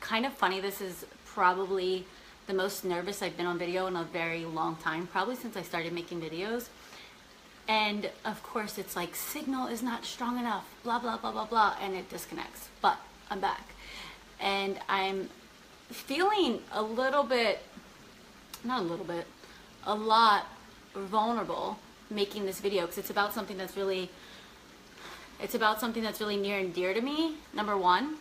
kind of funny. This is probably the most nervous I've been on video in a very long time, probably since I started making videos. And of course it's like, signal is not strong enough, blah, blah, blah, blah, blah, and it disconnects. But I'm back. And I'm feeling a little bit, not a little bit, a lot vulnerable making this video, because it's about something that's really near and dear to me, number one.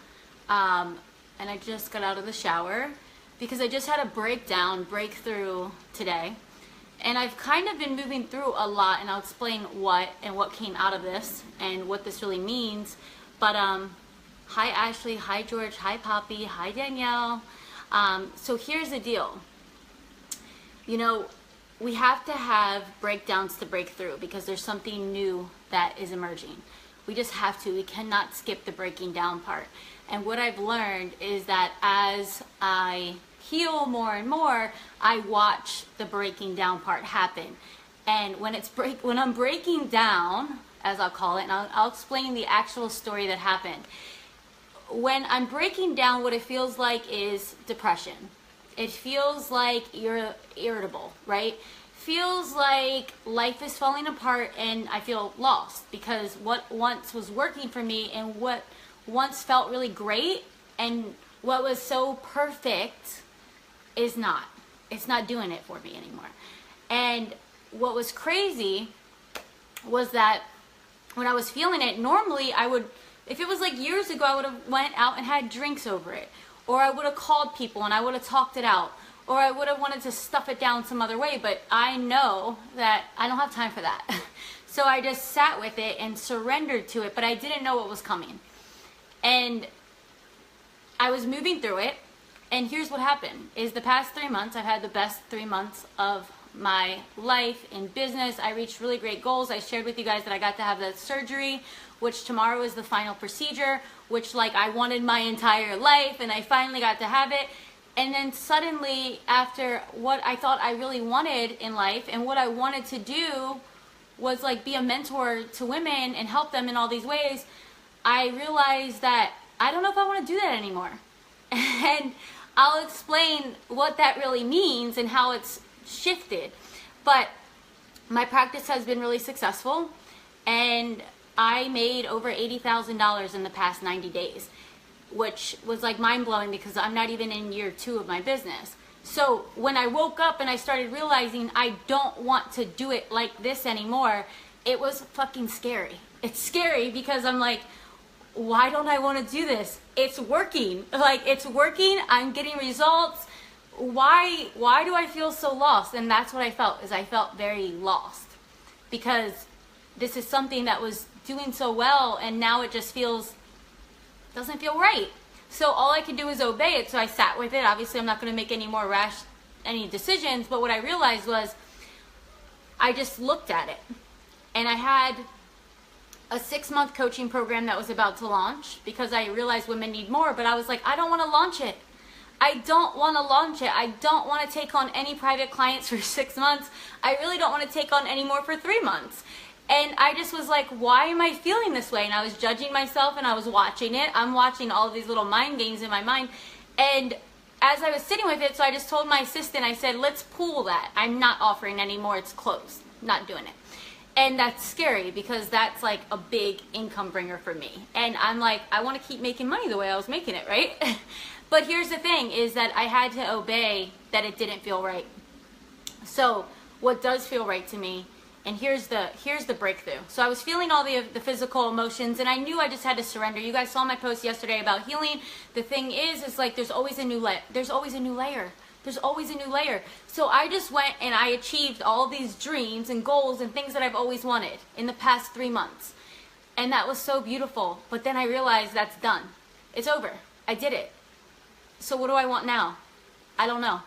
And I just got out of the shower because I just had a breakthrough today. And I've kind of been moving through a lot, and I'll explain what came out of this and what this really means. But hi Ashley, hi George, hi Poppy, hi Danielle. So here's the deal. You know, we have to have breakdowns to break through, because there's something new that is emerging. We just have to. We cannot skip the breaking down part. And what I've learned is that as I heal more and more, I watch the breaking down part happen. And when I'm breaking down, as I'll call it, and I'll explain the actual story that happened. When I'm breaking down, what it feels like is depression. It feels like you're irritable, right? Feels like life is falling apart, and I feel lost, because what once was working for me and what once felt really great and what was so perfect is not. It's not doing it for me anymore. And what was crazy was that when I was feeling it, normally I would, if it was like years ago, I would have went out and had drinks over it, or I would have called people and I would have talked it out, or I would have wanted to stuff it down some other way. But I know that I don't have time for that. So I just sat with it and surrendered to it, but I didn't know what was coming. And I was moving through it. And here's what happened, is the past 3 months, I've had the best 3 months of my life in business. I reached really great goals. I shared with you guys that I got to have that surgery, which tomorrow is the final procedure, which like I wanted my entire life, and I finally got to have it. And then suddenly, after what I thought I really wanted in life, and what I wanted to do was like be a mentor to women and help them in all these ways, I realized that I don't know if I want to do that anymore. And I'll explain what that really means and how it's shifted. But my practice has been really successful, and I made over $80,000 in the past 90 days, which was like mind-blowing, because I'm not even in year 2 of my business. So when I woke up and I started realizing I don't want to do it like this anymore, it was fucking scary. It's scary because I'm like, why don't I want to do this? It's working. Like, it's working. I'm getting results. Why do I feel so lost? And that's what I felt, is I felt very lost, because this is something that was doing so well, and now it just doesn't feel right. So all I could do is obey it. So I sat with it. Obviously, I'm not going to make any more rash decisions, but what I realized was I just looked at it, and I had a 6-month coaching program that was about to launch, because I realized women need more. But I was like, I don't want to launch it. I don't want to launch it. I don't want to take on any private clients for 6 months. I really don't want to take on any more for 3 months. And I just was like, why am I feeling this way? And I was judging myself, and I was watching it. I'm watching all of these little mind games in my mind. And as I was sitting with it, so I just told my assistant, I said, let's pool that. I'm not offering anymore. It's closed. Not doing it. And that's scary, because that's like a big income bringer for me. And I'm like, I want to keep making money the way I was making it, right? But here's the thing, is that I had to obey that it didn't feel right. So what does feel right to me, and here's the breakthrough. So I was feeling all the physical emotions, and I knew I just had to surrender. You guys saw my post yesterday about healing. The thing is like there's always a new layer. There's always a new layer. There's always a new layer. So I just went and I achieved all these dreams and goals and things that I've always wanted in the past 3 months. And that was so beautiful. But then I realized that's done. It's over. I did it. So what do I want now? I don't know.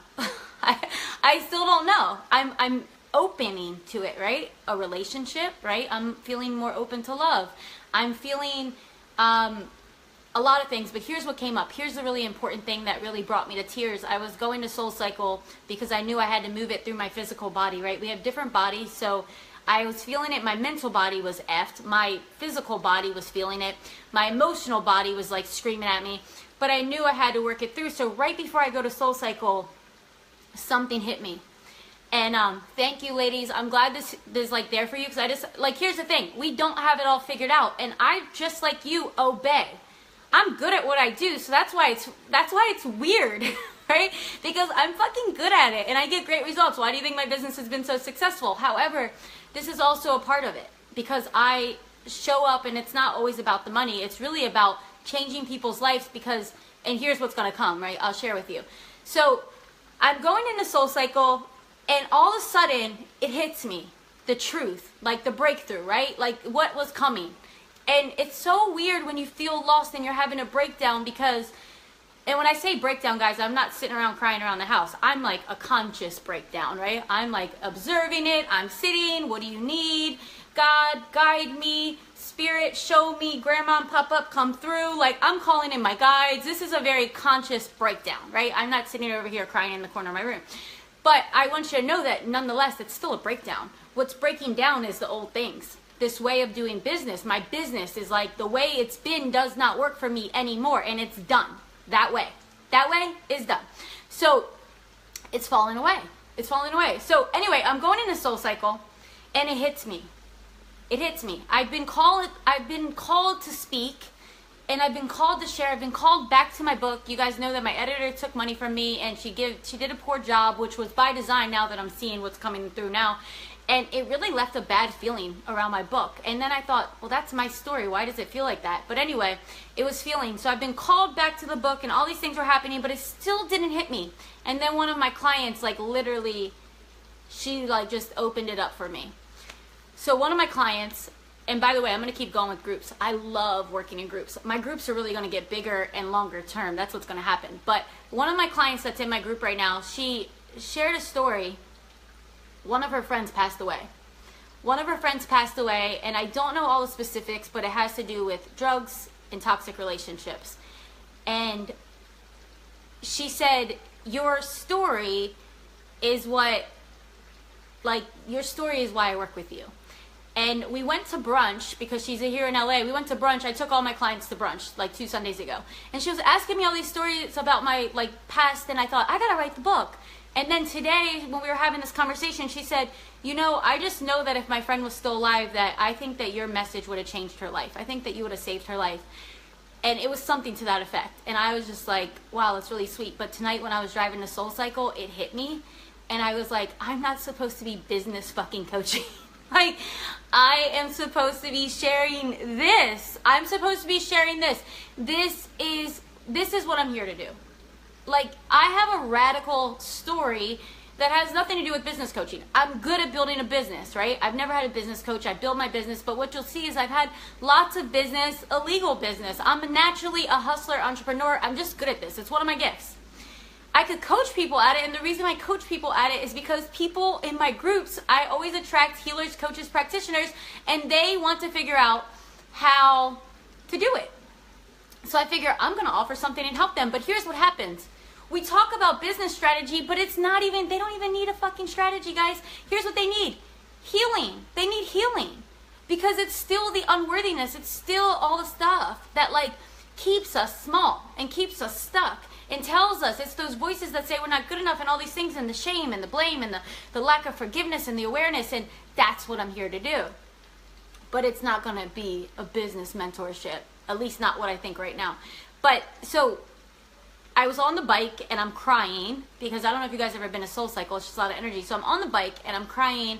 I still don't know. I'm opening to it, right? A relationship, right? I'm feeling more open to love. I'm feeling a lot of things, but here's what came up. Here's the really important thing that really brought me to tears. I was going to Soul Cycle because I knew I had to move it through my physical body, right? We have different bodies, so I was feeling it. My mental body was effed. My physical body was feeling it. My emotional body was like screaming at me. but I knew I had to work it through. So right before I go to Soul Cycle, something hit me. And thank you, ladies. I'm glad this is like there for you, because I just, like, here's the thing. We don't have it all figured out, and I, just like you, obey. I'm good at what I do, so that's why it's weird, right? Because I'm fucking good at it, and I get great results. Why do you think my business has been so successful? However, this is also a part of it, because I show up, and it's not always about the money. It's really about changing people's lives, because, and here's what's going to come, right? I'll share with you. So I'm going into Soul Cycle, and all of a sudden it hits me, the truth, like the breakthrough, right? Like what was coming. And it's so weird when you feel lost and you're having a breakdown, because, and when I say breakdown, guys, I'm not sitting around crying around the house. I'm like a conscious breakdown, right? I'm like observing it. I'm sitting. What do you need? God, guide me. Spirit, show me. Grandma and Pop-Up, come through. Like, I'm calling in my guides. This is a very conscious breakdown, right? I'm not sitting over here crying in the corner of my room. But I want you to know that nonetheless, it's still a breakdown. What's breaking down is the old things. This way of doing business, my business is like, the way it's been does not work for me anymore, and it's done. That way is done. So it's falling away. It's falling away. So anyway, I'm going into Soul Cycle, and it hits me. It hits me. I've been called to speak, and I've been called to share. I've been called back to my book. You guys know that my editor took money from me, and she did a poor job, which was by design, now that I'm seeing what's coming through now. And it really left a bad feeling around my book. And then I thought, well, that's my story. Why does it feel like that? But anyway, it was feeling. So I've been called back to the book, and all these things were happening, but it still didn't hit me. And then one of my clients, like, literally, she like just opened it up for me. So one of my clients, and by the way, I'm going to keep going with groups. I love working in groups. My groups are really going to get bigger and longer term. That's what's going to happen. But one of my clients that's in my group right now, she shared a story. One of her friends passed away. One of her friends passed away, and I don't know all the specifics, but it has to do with drugs and toxic relationships. And she said, your story is what, like, your story is why I work with you. And we went to brunch, because she's here in LA. We went to brunch. I took all my clients to brunch like 2 Sundays ago. And she was asking me all these stories about my like past, and I thought, I gotta write the book. And then today, when we were having this conversation, she said, you know, I just know that if my friend was still alive, that I think that your message would have changed her life. I think that you would have saved her life. And it was something to that effect. And I was just like, wow, that's really sweet. But tonight when I was driving to Soul Cycle, it hit me. And I was like, I'm not supposed to be business fucking coaching. Like, I am supposed to be sharing this. I'm supposed to be sharing this. This is what I'm here to do. Like, I have a radical story that has nothing to do with business coaching. I'm good at building a business, right? I've never had a business coach. I build my business, but what you'll see is I've had lots of business, illegal business. I'm naturally a hustler, entrepreneur. I'm just good at this. It's one of my gifts. I could coach people at it, and the reason I coach people at it is because people in my groups, I always attract healers, coaches, practitioners, and they want to figure out how to do it. So I figure I'm going to offer something and help them. But here's what happens. We talk about business strategy, but it's not even, they don't even need a fucking strategy, guys. Here's what they need. Healing. They need healing. Because it's still the unworthiness. It's still all the stuff that like keeps us small and keeps us stuck and tells us, it's those voices that say we're not good enough and all these things, and the shame and the blame and the lack of forgiveness and the awareness, and that's what I'm here to do. But it's not going to be a business mentorship, at least not what I think right now. But so I was on the bike and I'm crying, because I don't know if you guys have ever been to Soul Cycle, it's just a lot of energy. So I'm on the bike and I'm crying,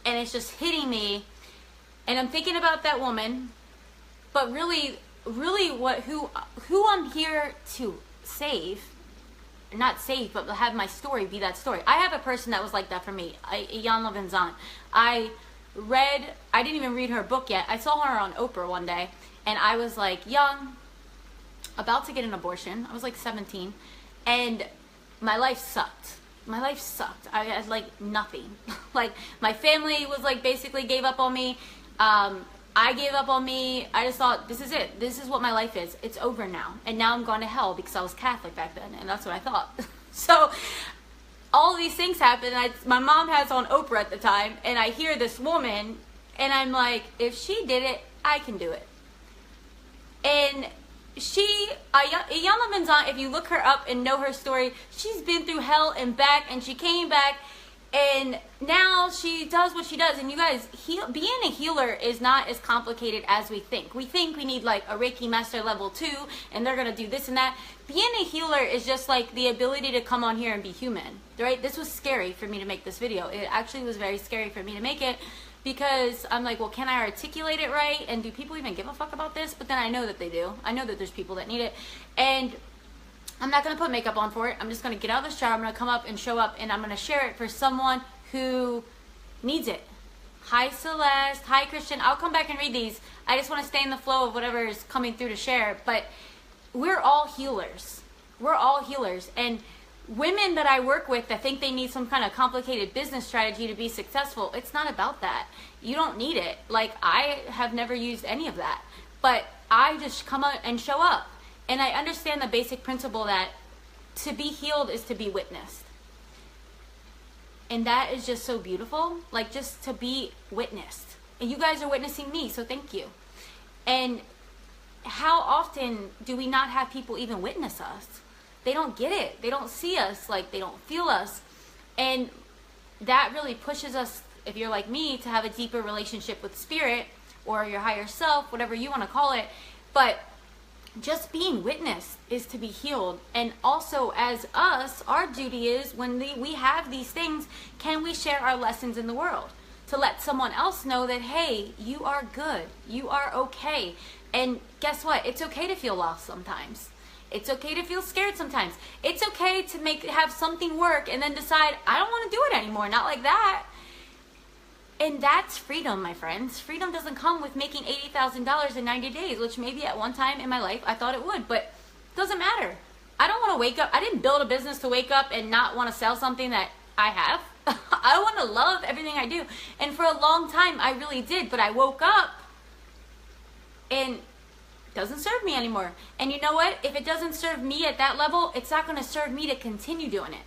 and it's just hitting me, and I'm thinking about that woman, but really who I'm here to save, not save, but have my story be that story. I have a person that was like that for me, Iyanla Vanzant. I didn't even read her book yet. I saw her on Oprah one day, and I was like young, about to get an abortion. I was like 17, and my life sucked. My life sucked. I had like nothing. Like my family was like basically gave up on me. I gave up on me. I just thought, this is it. This is what my life is. It's over now. And now I'm going to hell, because I was Catholic back then, and that's what I thought. So all these things happen. My mom has on Oprah at the time, and I hear this woman, and I'm like, if she did it, I can do it. And Iyanla Manzan, if you look her up and know her story, she's been through hell and back, and she came back, and now she does what she does. And you guys, being a healer is not as complicated as we think. We think we need like a Reiki Master level 2, and they're gonna do this and that. Being a healer is just like the ability to come on here and be human, right? This was scary for me to make this video. It actually was very scary for me to make it, because I'm like, well, can I articulate it right? And do people even give a fuck about this? But then I know that they do. I know that there's people that need it. And I'm not going to put makeup on for it. I'm just going to get out of the shower. I'm going to come up and show up, and I'm going to share it for someone who needs it. Hi, Celeste. Hi, Christian. I'll come back and read these. I just want to stay in the flow of whatever is coming through to share. But we're all healers. We're all healers. And women that I work with that think they need some kind of complicated business strategy to be successful, it's not about that. You don't need it. Like, I have never used any of that. But I just come out and show up. And I understand the basic principle that to be healed is to be witnessed. And that is just so beautiful. Like, just to be witnessed. And you guys are witnessing me, so thank you. And how often do we not have people even witness us? They don't get it. They don't see us. Like, they don't feel us. And that really pushes us, if you're like me, to have a deeper relationship with spirit or your higher self, whatever you want to call it. But just being witnessed is to be healed. And also, as us, our duty is, when we have these things, can we share our lessons in the world? To let someone else know that, hey, you are good. You are okay. And guess what? It's okay to feel lost sometimes. It's okay to feel scared sometimes. It's okay to have something work and then decide, I don't want to do it anymore. Not like that. And that's freedom, my friends. Freedom doesn't come with making $80,000 in 90 days, which maybe at one time in my life I thought it would, but it doesn't matter. I don't want to wake up. I didn't build a business to wake up and not want to sell something that I have. I want to love everything I do. And for a long time, I really did, but I woke up and doesn't serve me anymore. And you know what? If it doesn't serve me at that level, it's not going to serve me to continue doing it.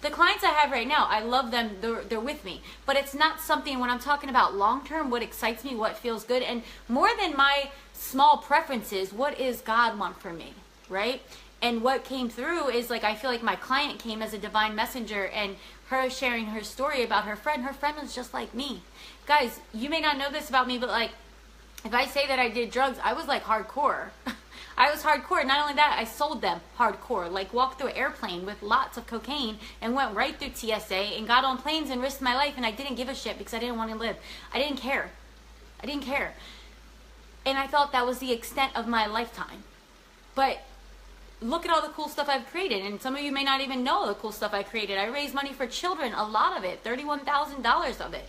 The clients I have right now, I love them. They're with me. But it's not something, when I'm talking about long-term, what excites me, what feels good, and more than my small preferences, what is God want for me, right? And what came through is, like, I feel like my client came as a divine messenger, and her sharing her story about her friend was just like me. Guys, you may not know this about me, but like, if I say that I did drugs, I was like hardcore. I was hardcore. Not only that, I sold them hardcore. Like, walked through an airplane with lots of cocaine and went right through TSA and got on planes and risked my life, and I didn't give a shit because I didn't want to live. I didn't care. I didn't care. And I thought that was the extent of my lifetime. But look at all the cool stuff I've created. And some of you may not even know the cool stuff I created. I raised money for children, a lot of it, $31,000 of it.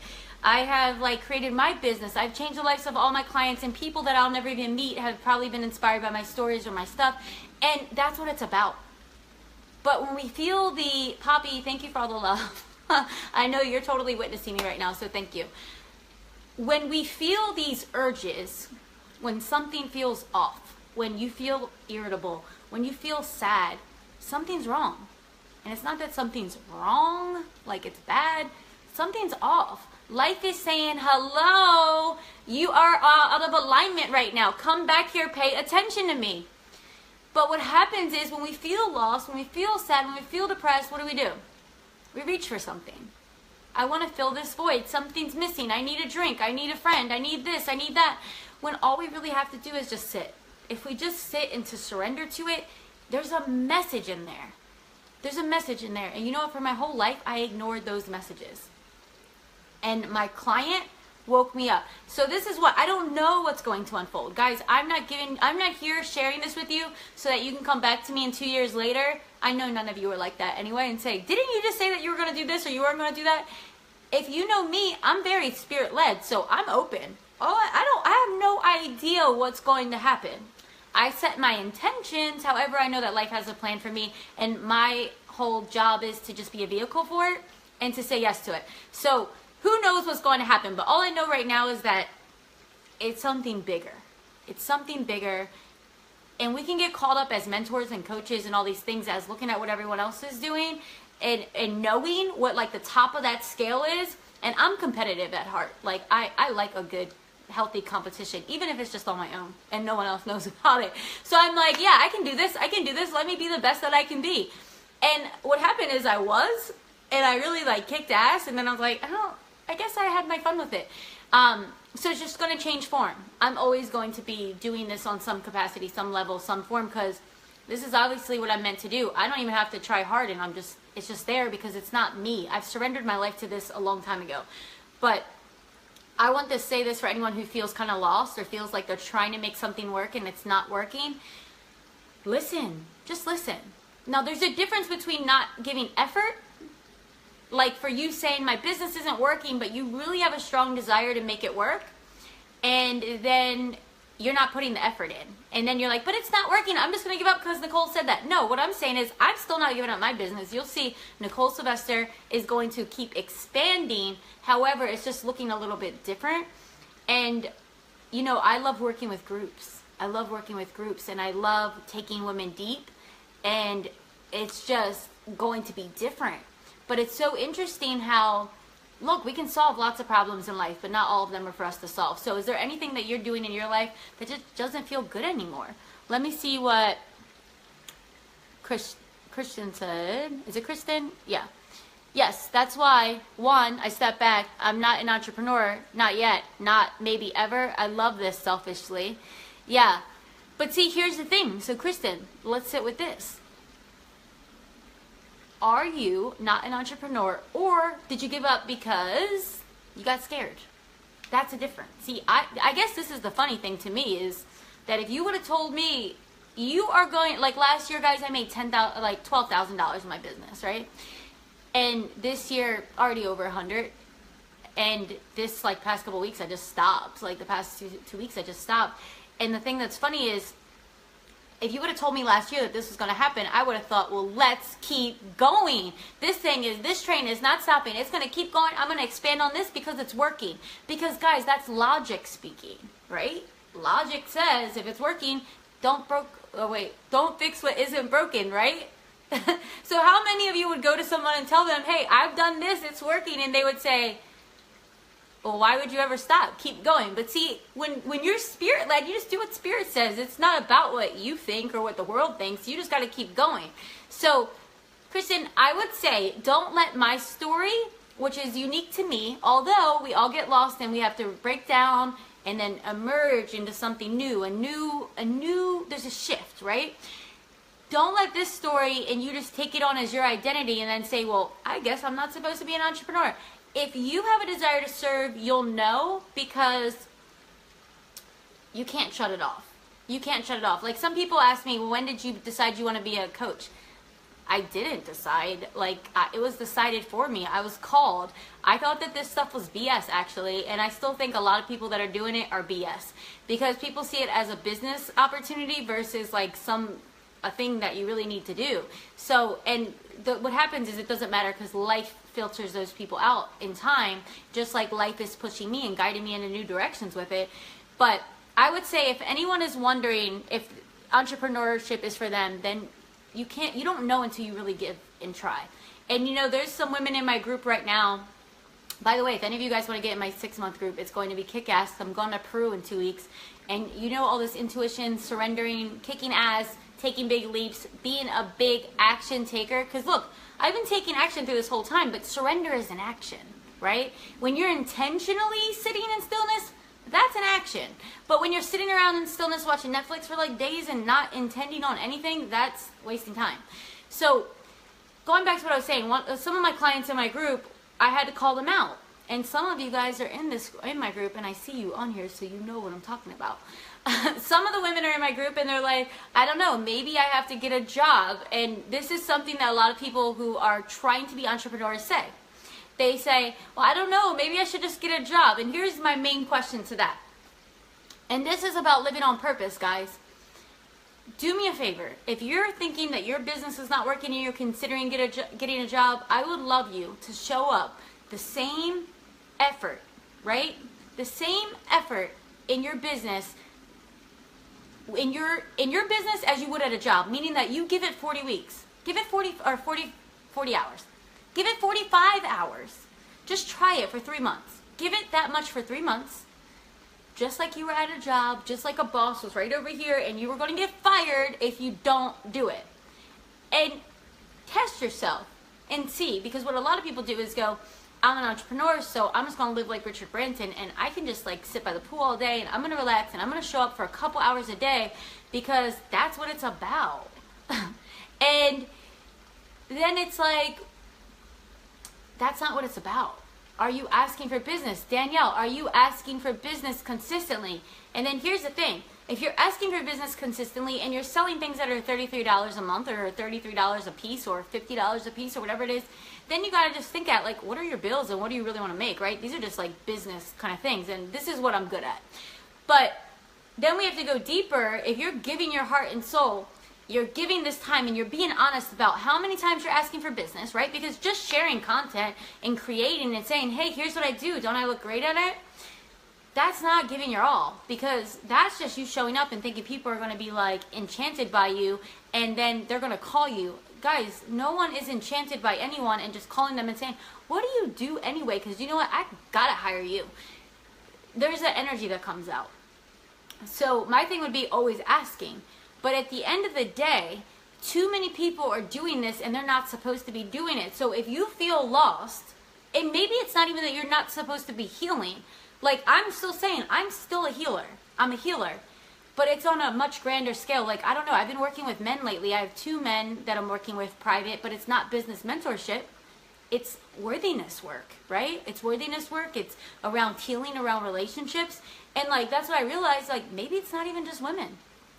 I have like created my business. I've changed the lives of all my clients, and people that I'll never even meet have probably been inspired by my stories or my stuff. And that's what it's about. But when we feel the, Poppy, thank you for all the love. I know you're totally witnessing me right now, so thank you. When we feel these urges, when something feels off, when you feel irritable, when you feel sad, something's wrong. And it's not that something's wrong, like it's bad. Something's off. Life is saying, hello, you are out of alignment right now. Come back here, pay attention to me. But what happens is, when we feel lost, when we feel sad, when we feel depressed, what do? We reach for something. I want to fill this void. Something's missing. I need a drink. I need a friend. I need this. I need that. When all we really have to do is just sit. If we just sit and to surrender to it, there's a message in there. There's a message in there. And you know what? For my whole life, I ignored those messages. And my client woke me up. So this is what, I don't know what's going to unfold. Guys, I'm not here sharing this with you so that you can come back to me in 2 years later. I know none of you are like that anyway, and say, didn't you just say that you were going to do this or you weren't going to do that? If you know me, I'm very spirit-led, so I'm open. I have no idea what's going to happen. I set my intentions. However, I know that life has a plan for me, and my whole job is to just be a vehicle for it and to say yes to it. So who knows what's going to happen? But all I know right now is that it's something bigger. It's something bigger. And we can get caught up as mentors and coaches and all these things as looking at what everyone else is doing and knowing what like the top of that scale is. And I'm competitive at heart. Like I like a good healthy competition, even if it's just on my own and no one else knows about it. So I'm like, yeah, I can do this. I can do this. Let me be the best that I can be. And what happened is I was, and I really like kicked ass. And then I was like, I guess I had my fun with it. So it's just going to change form. I'm always going to be doing this on some capacity, some level, some form, because this is obviously what I'm meant to do. I don't even have to try hard, and it's just there because it's not me. I've surrendered my life to this a long time ago. But I want to say this for anyone who feels kind of lost or feels like they're trying to make something work and it's not working. Listen, just listen. Now, there's a difference between not giving effort, like for you saying my business isn't working, but you really have a strong desire to make it work, and then you're not putting the effort in. And then you're like, but it's not working. I'm just going to give up because Nicole said that. No, what I'm saying is I'm still not giving up my business. You'll see Nicole Sylvester is going to keep expanding. However, it's just looking a little bit different. And, you know, I love working with groups. I love working with groups, and I love taking women deep. And it's just going to be different. But it's so interesting how, look, we can solve lots of problems in life, but not all of them are for us to solve. So is there anything that you're doing in your life that just doesn't feel good anymore? Let me see what Christian said. Is it Kristen? Yeah. Yes, that's why, one, I step back. I'm not an entrepreneur. Not yet. Not maybe ever. I love this selfishly. Yeah. But see, here's the thing. So Kristen, let's sit with this. Are you not an entrepreneur, or did you give up because you got scared? That's a difference. See, I guess this is the funny thing to me is that if you would have told me you are going, like last year, guys, I made $12,000 in my business, right? And this year, already over 100. And this like past couple weeks, I just stopped. Like the past two weeks, I just stopped. And the thing that's funny is, if you would have told me last year that this was going to happen, I would have thought, well, let's keep going. This train is not stopping. It's going to keep going. I'm going to expand on this because it's working. Because, guys, that's logic speaking, right? Logic says if it's working, don't fix what isn't broken, right? So how many of you would go to someone and tell them, hey, I've done this, it's working, and they would say, well, why would you ever stop? Keep going. But see, when you're spirit-led, you just do what spirit says. It's not about what you think or what the world thinks. You just got to keep going. So, Kristen, I would say don't let my story, which is unique to me, although we all get lost and we have to break down and then emerge into something new, there's a shift, right? Don't let this story and you just take it on as your identity and then say, well, I guess I'm not supposed to be an entrepreneur. If you have a desire to serve, you'll know, because you can't shut it off. You can't shut it off. Like some people ask me, well, when did you decide you want to be a coach? I didn't decide. It was decided for me. I was called. I thought that this stuff was BS, actually, and I still think a lot of people that are doing it are BS, because people see it as a business opportunity versus like a thing that you really need to do. So, and what happens is it doesn't matter, because life filters those people out in time, just like life is pushing me and guiding me into new directions with it. But I would say if anyone is wondering if entrepreneurship is for them, then you don't know until you really give and try. And you know, there's some women in my group right now. By the way, if any of you guys want to get in my 6-month group, it's going to be kick-ass. I'm going to Peru in 2 weeks. And you know, all this intuition, surrendering, kicking ass, taking big leaps, being a big action taker. Because look, I've been taking action through this whole time, but surrender is an action, right? When you're intentionally sitting in stillness, that's an action. But when you're sitting around in stillness watching Netflix for like days and not intending on anything, that's wasting time. So going back to what I was saying, some of my clients in my group, I had to call them out. And some of you guys are in my group, and I see you on here, so you know what I'm talking about. Some of the women are in my group, and they're like, I don't know, maybe I have to get a job. And this is something that a lot of people who are trying to be entrepreneurs say. They say, well, I don't know, maybe I should just get a job. And here's my main question to that. And this is about living on purpose, guys. Do me a favor. If you're thinking that your business is not working and you're considering getting a job, I would love you to show up the same effort, right? The same effort in your business, in your business as you would at a job, meaning that you give it 40 weeks. Give it 40 hours. Give it 45 hours. Just try it for 3 months. Give it that much for 3 months. just like you were at a job, just like a boss was right over here and you were going to get fired if you don't do it. And test yourself and see, because what a lot of people do is go, I'm an entrepreneur, so I'm just going to live like Richard Branson and I can just like sit by the pool all day and I'm going to relax and I'm going to show up for a couple hours a day because that's what it's about. And then it's like, that's not what it's about. Are you asking for business? Danielle, are you asking for business consistently? And then here's the thing. If you're asking for business consistently and you're selling things that are $33 a month or $33 a piece or $50 a piece or whatever it is, then you got to just think at like, what are your bills and what do you really want to make, right? These are just like business kind of things. And this is what I'm good at. But then we have to go deeper. If you're giving your heart and soul, you're giving this time and you're being honest about how many times you're asking for business, right? Because just sharing content and creating and saying, hey, here's what I do. Don't I look great at it? That's not giving your all, because that's just you showing up and thinking people are going to be like enchanted by you and then they're going to call you. Guys, no one is enchanted by anyone and just calling them and saying, what do you do anyway? Because you know what? I got to hire you. There's an energy that comes out. So my thing would be always asking. But at the end of the day, too many people are doing this and they're not supposed to be doing it. So if you feel lost, and maybe it's not even that you're not supposed to be healing. Like I'm still saying, I'm still a healer. I'm a healer. But it's on a much grander scale. Like, I don't know, I've been working with men lately. I have 2 men that I'm working with private, but it's not business mentorship. It's worthiness work, right? It's worthiness work. It's around healing, around relationships. And like, that's what I realized, like, maybe it's not even just women.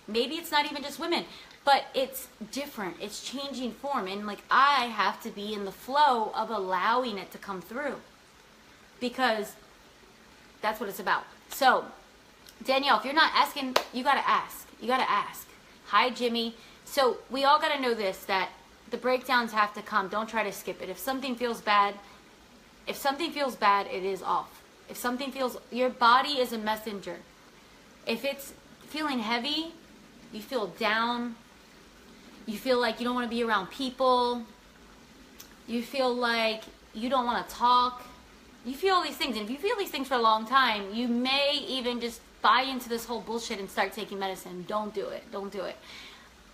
Maybe it's not even just women, but it's different. It's changing form. And like, I have to be in the flow of allowing it to come through, because that's what it's about. So Danielle, if you're not asking, you got to ask. You got to ask. Hi, Jimmy. So we all got to know this, that the breakdowns have to come. Don't try to skip it. If something feels bad, it is off. If something feels, your body is a messenger. If it's feeling heavy, you feel down, you feel like you don't want to be around people, you feel like you don't want to talk, you feel all these things. And if you feel these things for a long time, you may even just buy into this whole bullshit and start taking medicine. Don't do it. Don't do it.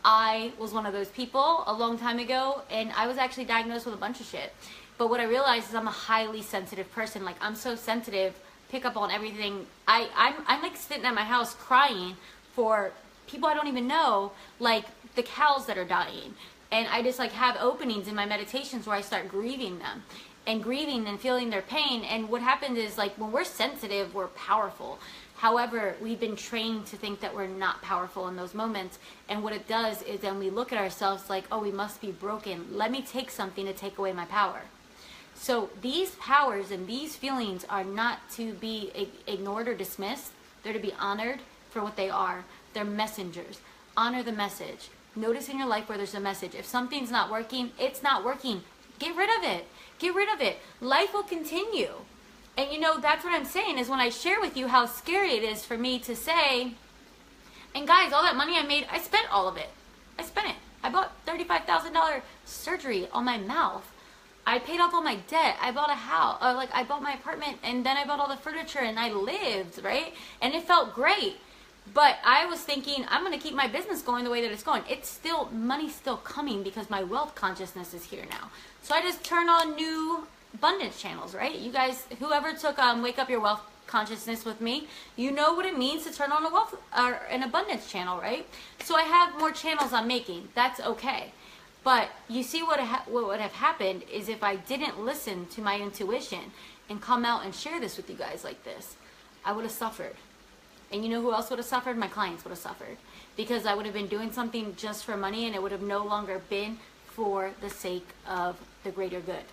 I was one of those people a long time ago, and I was actually diagnosed with a bunch of shit. But what I realized is I'm a highly sensitive person. Like, I'm so sensitive, pick up on everything. I'm like sitting at my house crying for people I don't even know, like the cows that are dying. And I just like have openings in my meditations where I start grieving them and grieving and feeling their pain. And what happens is, like, when we're sensitive, we're powerful. However, we've been trained to think that we're not powerful in those moments. And what it does is then we look at ourselves like, oh, we must be broken. Let me take something to take away my power. So these powers and these feelings are not to be ignored or dismissed. They're to be honored for what they are. They're messengers. Honor the message. Notice in your life where there's a message. If something's not working, it's not working. Get rid of it. Get rid of it. Life will continue. And you know, that's what I'm saying, is when I share with you how scary it is for me to say, and guys, all that money I made, I spent all of it. I spent it. I bought $35,000 surgery on my mouth. I paid off all my debt. I bought a house, or like I bought my apartment, and then I bought all the furniture and I lived, right? And it felt great. But I was thinking, I'm going to keep my business going the way that it's going. It's still, money's still coming because my wealth consciousness is here now. So I just turned on new abundance channels, right? You guys, whoever took Wake Up Your Wealth Consciousness with me, you know what it means to turn on a wealth or an abundance channel, right? So I have more channels I'm making. That's okay. But you see what would have happened is if I didn't listen to my intuition and come out and share this with you guys like this, I would have suffered. And you know who else would have suffered? My clients would have suffered. Because I would have been doing something just for money, and it would have no longer been for the sake of the greater good.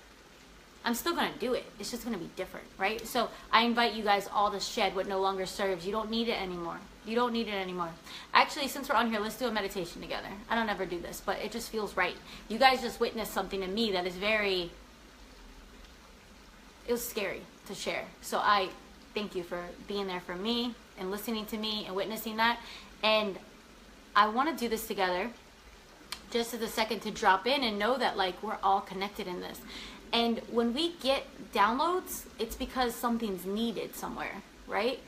I'm still going to do it. It's just going to be different, right? So I invite you guys all to shed what no longer serves. You don't need it anymore. You don't need it anymore. Actually, since we're on here, let's do a meditation together. I don't ever do this, but it just feels right. You guys just witnessed something in me that is it was scary to share. So I thank you for being there for me and listening to me and witnessing that. And I want to do this together just as a second to drop in and know that, like, we're all connected in this. And when we get downloads, it's because something's needed somewhere, right?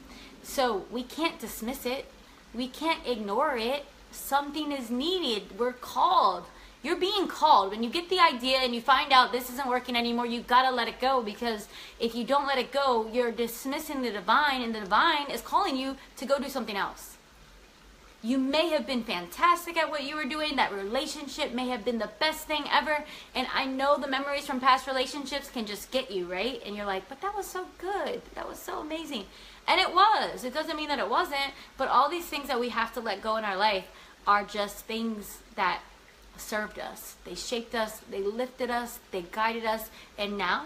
So we can't dismiss it. We can't ignore it. Something is needed. We're called. You're being called. When you get the idea and you find out this isn't working anymore, you gotta let it go, because if you don't let it go, you're dismissing the divine, and the divine is calling you to go do something else. You may have been fantastic at what you were doing. That relationship may have been the best thing ever. And I know the memories from past relationships can just get you, right? And you're like, but that was so good. That was so amazing. And it was. It doesn't mean that it wasn't. But all these things that we have to let go in our life are just things that served us. They shaped us. They lifted us. They guided us. And now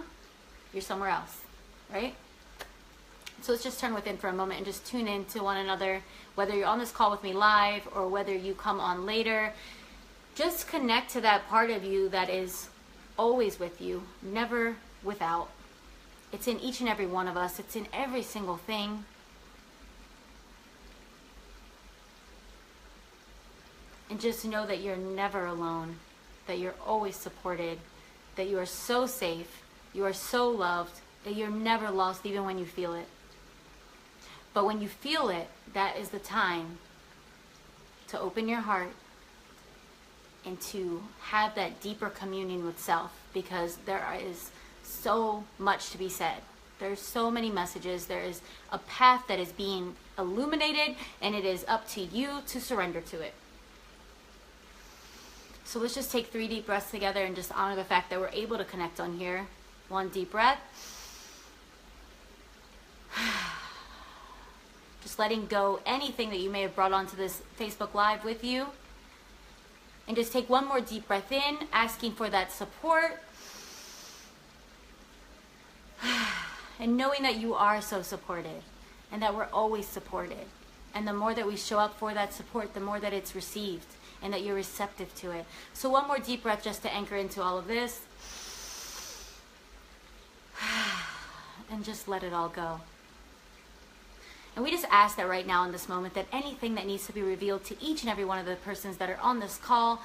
you're somewhere else, right? So let's just turn within for a moment and just tune in to one another. Whether you're on this call with me live or whether you come on later, just connect to that part of you that is always with you, never without. It's in each and every one of us. It's in every single thing. And just know that you're never alone, that you're always supported, that you are so safe, you are so loved, that you're never lost even when you feel it. But when you feel it, that is the time to open your heart and to have that deeper communion with self, because there is so much to be said. There's so many messages. There is a path that is being illuminated, and it is up to you to surrender to it. So let's just take 3 deep breaths together and just honor the fact that we're able to connect on here. 1 deep breath. Just letting go anything that you may have brought onto this Facebook Live with you. And just take 1 more deep breath in, asking for that support. And knowing that you are so supported and that we're always supported. And the more that we show up for that support, the more that it's received and that you're receptive to it. So 1 more deep breath just to anchor into all of this. And just let it all go. And we just ask that right now in this moment that anything that needs to be revealed to each and every one of the persons that are on this call,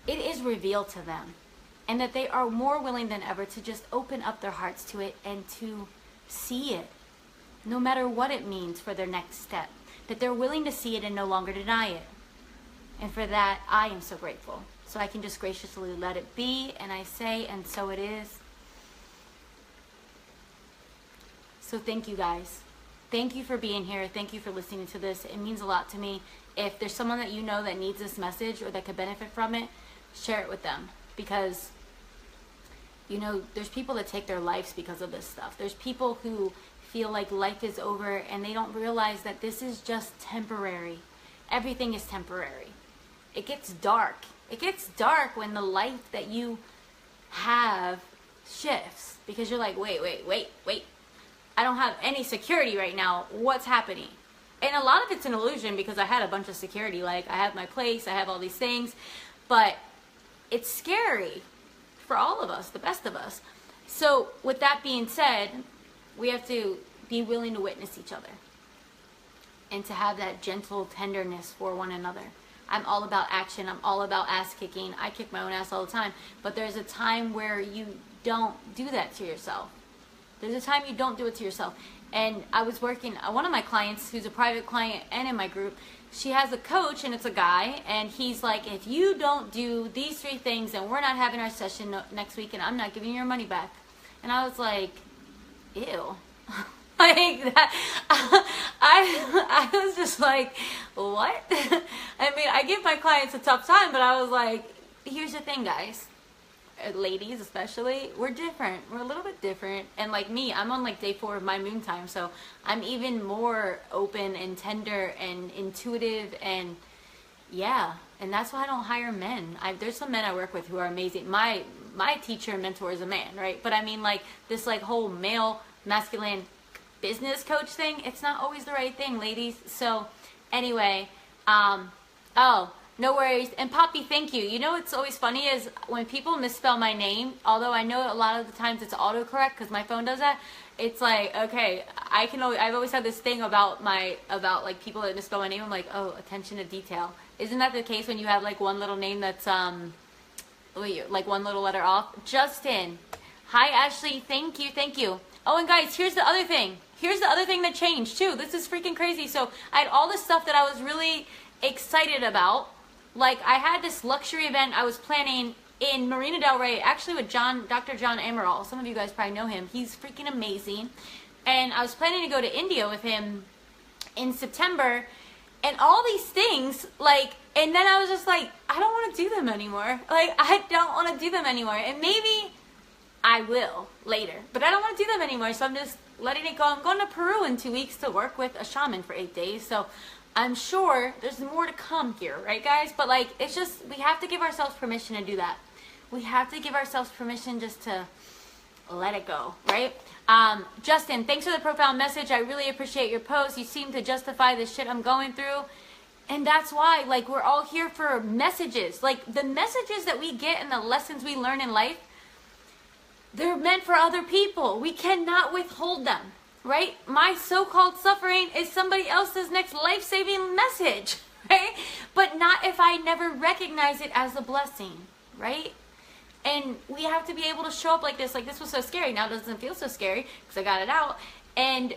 it is revealed to them. And that they are more willing than ever to just open up their hearts to it and to see it, no matter what it means for their next step. That they're willing to see it and no longer deny it. And for that, I am so grateful. So I can just graciously let it be, and I say, and so it is. So thank you guys. Thank you for being here. Thank you for listening to this. It means a lot to me. If there's someone that you know that needs this message or that could benefit from it, share it with them. Because, you know, there's people that take their lives because of this stuff. There's people who feel like life is over and they don't realize that this is just temporary. Everything is temporary. It gets dark. It gets dark when the life that you have shifts. Because you're like, wait. I don't have any security right now. What's happening? And a lot of it's an illusion because I had a bunch of security. Like, I have my place, I have all these things. But it's scary for all of us, the best of us. So with that being said, we have to be willing to witness each other. And to have that gentle tenderness for one another. I'm all about action. I'm all about ass kicking. I kick my own ass all the time. But there's a time where you don't do that to yourself. There's a time you don't do it to yourself. And I was working, one of my clients, who's a private client and in my group, she has a coach and it's a guy, and he's like, if you don't do these 3 things, then we're not having our session next week and I'm not giving you your money back. And I was like, ew. Like that. I was just like, what? I mean, I give my clients a tough time, but I was like, here's the thing, guys. Ladies especially, we're different. We're a little bit different. And like me, I'm on like day 4 of my moon time, so I'm even more open and tender and intuitive, and yeah. And that's why I don't hire men. There's some men I work with who are amazing. My teacher and mentor is a man, right? But I mean, like, this like whole male masculine business coach thing, it's not always the right thing, ladies. So anyway, no worries. And Poppy, thank you. You know what's always funny is when people misspell my name, although I know a lot of the times it's autocorrect because my phone does that, it's like, okay, I've always had this thing about like people that misspell my name. I'm like, oh, attention to detail. Isn't that the case when you have like one little name that's like one little letter off? Justin. Hi, Ashley. Thank you. Oh, and guys, here's the other thing. here's the other thing that changed too. This is freaking crazy. So I had all this stuff that I was really excited about. Like I had this luxury event I was planning in Marina Del Rey, actually with Dr. John Amaral. Some of you guys probably know him. He's freaking amazing. And I was planning to go to India with him in September, and all these things, like, and then I was just like, I don't want to do them anymore. Like, I don't want to do them anymore. And maybe I will later, but I don't want to do them anymore. So I'm just letting it go. I'm going to Peru in 2 weeks to work with a shaman for 8 days. So I'm sure there's more to come here, right, guys? But like, it's just, we have to give ourselves permission to do that. We have to give ourselves permission just to let it go, right? Justin, thanks for the profound message. I really appreciate your post. You seem to justify the shit I'm going through. And that's why, like, we're all here for messages. Like, the messages that we get and the lessons we learn in life, they're meant for other people. We cannot withhold them, right? My so-called suffering is somebody else's next life-saving message, right? But not if I never recognize it as a blessing, right? And we have to be able to show up like this. Like, this was so scary. Now it doesn't feel so scary because I got it out. And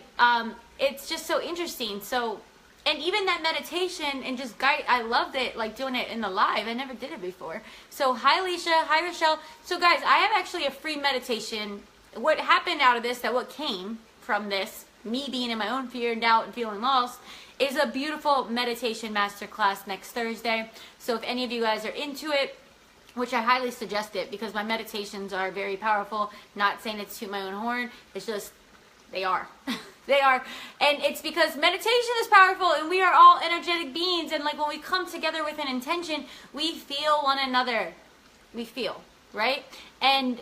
it's just so interesting. So, and even that meditation and just guide, I loved it, like doing it in the live. I never did it before. So, hi, Alicia. Hi, Rochelle. So, guys, I have actually a free meditation. What happened out of this, that what came from this, me being in my own fear and doubt and feeling lost, is a beautiful meditation masterclass next Thursday. So, if any of you guys are into it, which I highly suggest it, because my meditations are very powerful. Not saying it's toot my own horn. It's just, they are. They are. And it's because meditation is powerful, and we are all energetic beings. And like when we come together with an intention, we feel one another. We feel, right? And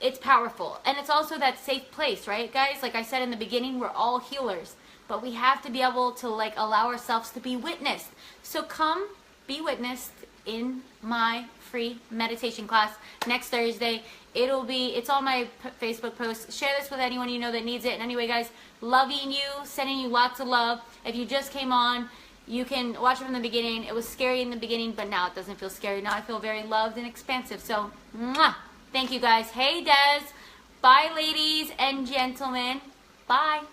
it's powerful. And it's also that safe place, right, guys? Like I said in the beginning, we're all healers. But we have to be able to like allow ourselves to be witnessed. So come be witnessed in my free meditation class next Thursday. It's on my Facebook post. Share this with anyone you know that needs it. And anyway, guys, loving you, sending you lots of love. If you just came on, you can watch it from the beginning. It was scary in the beginning, but now it doesn't feel scary. Now I feel very loved and expansive. So, mwah, thank you guys. Hey, Des. Bye, ladies and gentlemen. Bye.